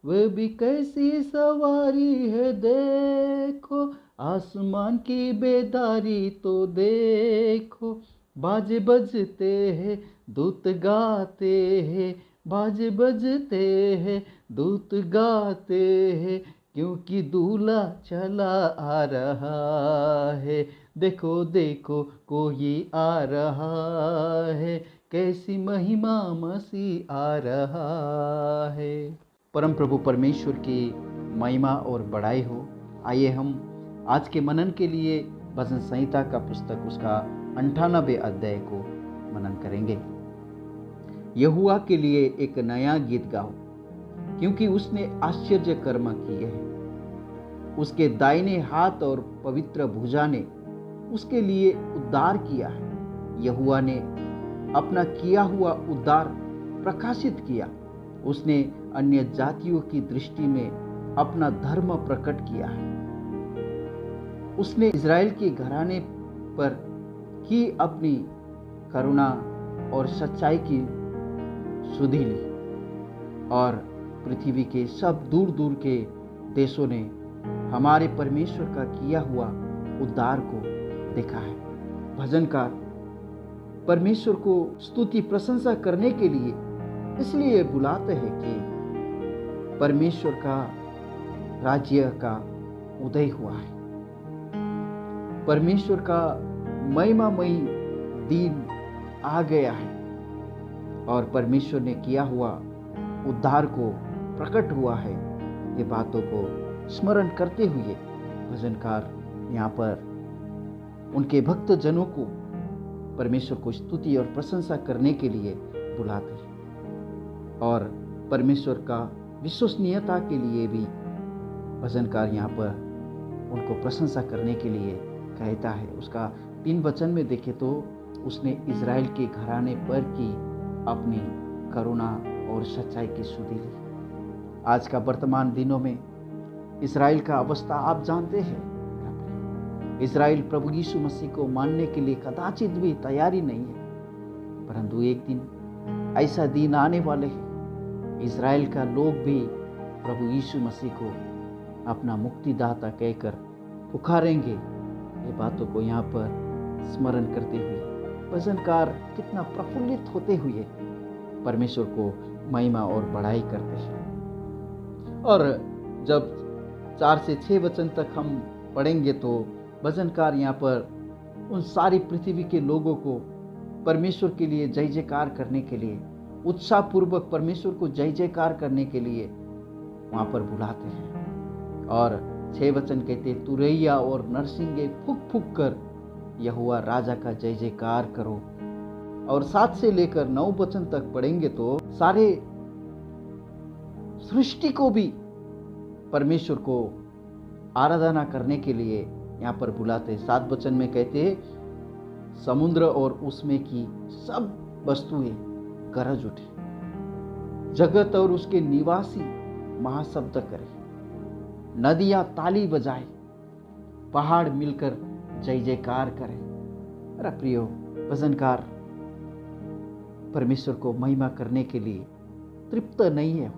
वह भी कैसी सवारी है देखो, आसमान की बेदारी तो देखो। बाजे बजते हैं, दूत गाते हैं, बाजे बजते हैं, दूत गाते हैं, क्योंकि दूल्हा चला आ रहा है। देखो देखो कोई आ रहा है, कैसी महिमा मसीह आ रहा है। परम प्रभु परमेश्वर की महिमा और बड़ाई हो। आइए हम आज के मनन के लिए भजन संहिता का पुस्तक उसका 98वें अध्याय को मनन करेंगे। यहोवा के लिए एक नया गीत गाओ, क्योंकि उसने आश्चर्य कर्म किए हैं। उसके दाहिने हाथ और पवित्र भुजा ने उसके लिए उद्धार किया है। यहोवा ने अपना किया हुआ उद्धार प्रकाशित किया। उसने अन्य जातियों की दृष्टि में अपना धर्म प्रकट किया है। उसने इज़राइल के घराने पर की अपनी करुणा और सच्चाई की सुधि ली, और पृथ्वी के सब दूर दूर के देशों ने हमारे परमेश्वर का किया हुआ उद्धार को देखा है। भजनकार परमेश्वर को स्तुति प्रशंसा करने के लिए इसलिए बुलाते हैं कि परमेश्वर का राज्य का उदय हुआ है। परमेश्वर का महिमामयी दिन आ गया है, और परमेश्वर ने किया हुआ उद्धार को प्रकट हुआ है। ये बातों को स्मरण करते हुए भजनकार यहाँ पर उनके भक्त जनों को परमेश्वर को स्तुति और प्रशंसा करने के लिए बुलाते हैं, और परमेश्वर का विश्वसनीयता के लिए भी भजनकार यहाँ पर उनको प्रशंसा करने के लिए कहता है। उसका 3 वचन में देखें तो उसने इज़राइल के घराने पर की अपनी करुणा और सच्चाई की सुधि ली। आज का वर्तमान दिनों में इज़राइल का अवस्था आप जानते हैं। इज़राइल प्रभु यीशु मसीह को मानने के लिए कदाचित भी तैयारी नहीं है, परंतु एक दिन ऐसा दिन आने वाले हैं, इज़राइल का लोग भी प्रभु यीशु मसीह को अपना मुक्तिदाता कहकर पुकारेंगे। ये बातों को यहाँ पर स्मरण करते हुए भजनकार कितना प्रफुल्लित होते हुए परमेश्वर को महिमा और बढ़ाई करते हैं। और जब 4 से 6 वचन तक हम पढ़ेंगे तो भजनकार यहाँ पर उन सारी पृथ्वी के लोगों को परमेश्वर के लिए जय जयकार करने के लिए, उत्साहपूर्वक परमेश्वर को जय जयकार करने के लिए वहाँ पर बुलाते हैं। और 6 वचन कहते, तुरैया और नरसिंगे फूंक फूंक कर यहोवा राजा का जय जयकार करो। और 7 से लेकर 9 वचन तक पढ़ेंगे तो सारे सृष्टि को भी परमेश्वर को आराधना करने के लिए यहाँ पर बुलाते। 7 वचन में कहते हैं, समुद्र और उसमें की सब वस्तुएं गरज उठे, जगत और उसके निवासी महाशब्द करें, नदियां ताली बजाए, पहाड़ मिलकर जय जयकार करें। अरे प्रियो भजनकार परमेश्वर को महिमा करने के लिए तृप्त नहीं है।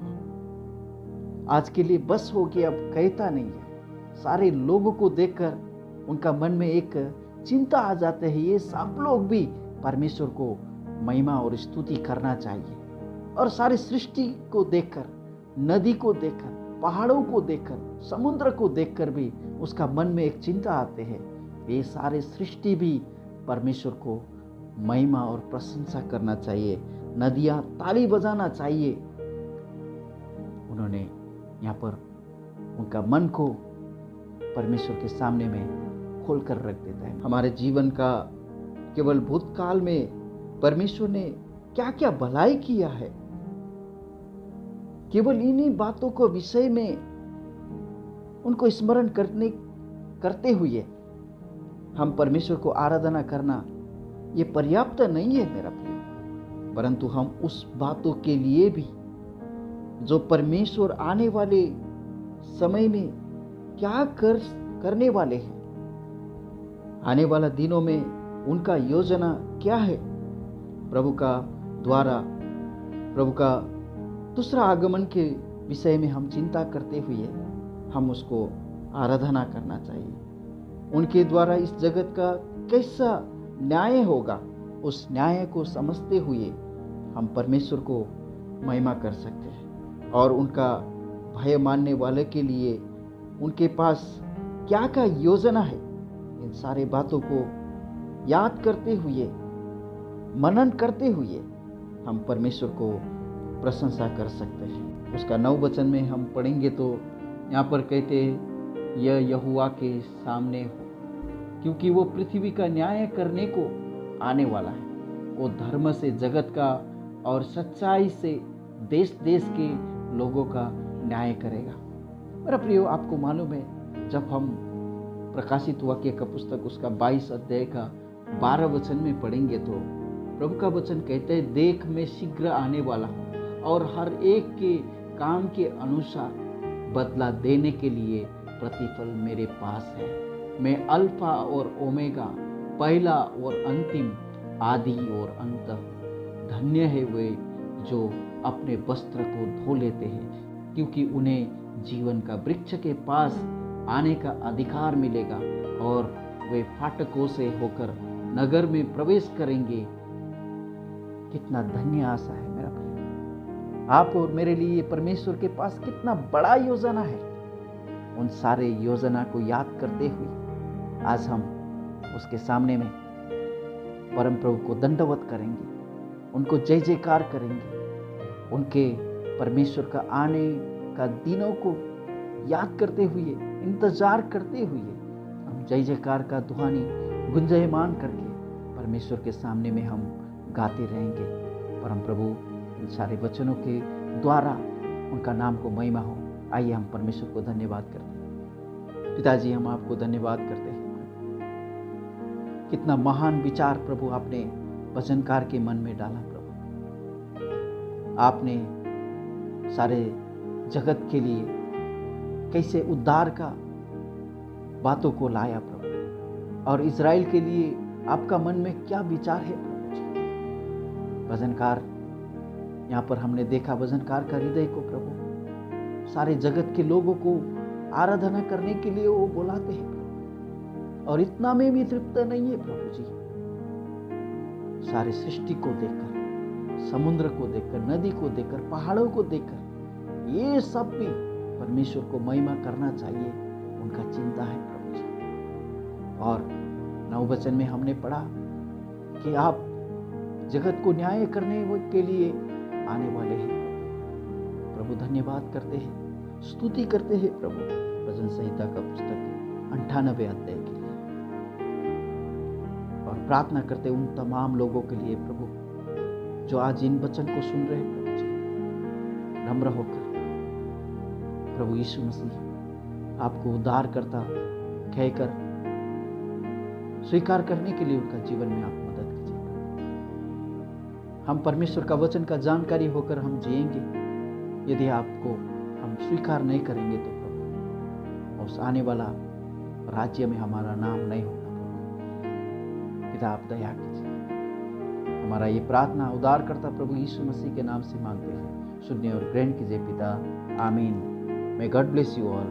आज के लिए बस हो गया, अब कहता नहीं है। सारे लोगों को देखकर उनका मन में एक चिंता आ जाते है, ये सब लोग भी परमेश्वर को महिमा और स्तुति करना चाहिए। और सारी सृष्टि को देखकर, नदी को देखकर, पहाड़ों को देखकर, समुद्र को देखकर भी उसका मन में एक चिंता आते है, ये सारे सृष्टि भी परमेश्वर को महिमा और प्रशंसा करना चाहिए, नदियां ताली बजाना चाहिए। उन्होंने यहाँ पर उनका मन को परमेश्वर के सामने में खोलकर रख देता है। हमारे जीवन का केवल भूतकाल में परमेश्वर ने क्या क्या भलाई किया है, केवल इन्हीं बातों को विषय में उनको स्मरण करते हुए हम परमेश्वर को आराधना करना ये पर्याप्त नहीं है मेरा प्रिय, परंतु हम उस बातों के लिए भी जो परमेश्वर आने वाले समय में क्या करने वाले हैं, आने वाला दिनों में उनका योजना क्या है, प्रभु का दूसरा आगमन के विषय में हम चिंता करते हुए हम उसको आराधना करना चाहिए। उनके द्वारा इस जगत का कैसा न्याय होगा, उस न्याय को समझते हुए हम परमेश्वर को महिमा कर सकते हैं। और उनका भय मानने वाले के लिए उनके पास क्या क्या योजना है, इन सारे बातों को याद करते हुए, मनन करते हुए हम परमेश्वर को प्रशंसा कर सकते हैं। उसका 9 वचन में हम पढ़ेंगे तो यहाँ पर कहते हैं, यह यहोवा के सामने हो, क्योंकि वो पृथ्वी का न्याय करने को आने वाला है। वो धर्म से जगत का और सच्चाई से देश देश के लोगों का न्याय करेगा। मेरा प्रियो, आपको मालूम है, जब हम प्रकाशित वाक्य का पुस्तक उसका 22 अध्याय का 12 वचन में पढ़ेंगे तो प्रभु का वचन कहते हैं, देख मैं शीघ्र आने वाला हूँ और हर एक के काम के अनुसार बदला देने के लिए प्रतिफल मेरे पास है। मैं अल्फा और ओमेगा, पहला और अंतिम, आदि और अंत हूँ। धन्य है वे जो अपने वस्त्र को धो लेते हैं, क्योंकि उन्हें जीवन का वृक्ष के पास आने का अधिकार मिलेगा और वे फाटकों से होकर नगर में प्रवेश करेंगे। कितना धन्य आशा है मेरा प्रिय। आप और मेरे लिए परमेश्वर के पास कितना बड़ा योजना है। उन सारे योजना को याद करते हुए आज हम उसके सामने में परम प्रभु को दंडवत करेंगे, उनको जय जयकार करेंगे, उनके परमेश्वर का आने का दिनों को याद करते हुए, इंतजार करते हुए हम जय जयकार का ध्वनि गुंजायमान करके परमेश्वर के सामने में हम गाते रहेंगे। परम प्रभु इन सारे वचनों के द्वारा उनका नाम को महिमा हो। आइए हम परमेश्वर को धन्यवाद करते हैं। पिताजी, हम आपको धन्यवाद करते हैं। कितना महान विचार प्रभु आपने वचनकार के मन में डाला। प्रभु आपने सारे जगत के लिए कैसे उद्धार का बातों को लाया प्रभु, और इज़राइल के लिए आपका मन में क्या विचार है प्रभु जी। वचनकार यहाँ पर हमने देखा, वचनकार का हृदय को प्रभु सारे जगत के लोगों को आराधना करने के लिए वो बुलाते हैं प्रभु, और इतना में भी तृप्त नहीं है प्रभु जी। सारे सृष्टि को देखकर, समुद्र को देखकर, नदी को देखकर, पहाड़ों को देखकर, ये सब भी परमेश्वर को महिमा करना चाहिए, उनका चिंता है प्रभु जी। और 9 वचन में हमने पढ़ा कि आप जगत को न्याय करने के लिए आने वाले हैं प्रभु। धन्यवाद करते हैं, स्तुति करते हैं प्रभु भजन संहिता का पुस्तक 98 अध्याय के लिए, और प्रार्थना करते उन तमाम लोगों के लिए प्रभु जो आज इन वचन को सुन रहे हैं प्रभु जी। नम्र होकर प्रभु यीशु मसीह आपको उद्धार करता कहकर स्वीकार करने के लिए उनका जीवन में आप मदद कीजिए। हम परमेश्वर का वचन का जानकारी होकर हम जिएंगे। यदि आपको हम स्वीकार नहीं करेंगे तो प्रभु उस आने वाला राज्य में हमारा नाम नहीं होगा प्रभु। पिता, आप दया कीजिए। हमारा ये प्रार्थना उद्धार करता प्रभु यीशु मसीह के नाम से मांगते हैं। सुनिए और ग्रहण कीजिए पिता। आमीन। May God bless you all.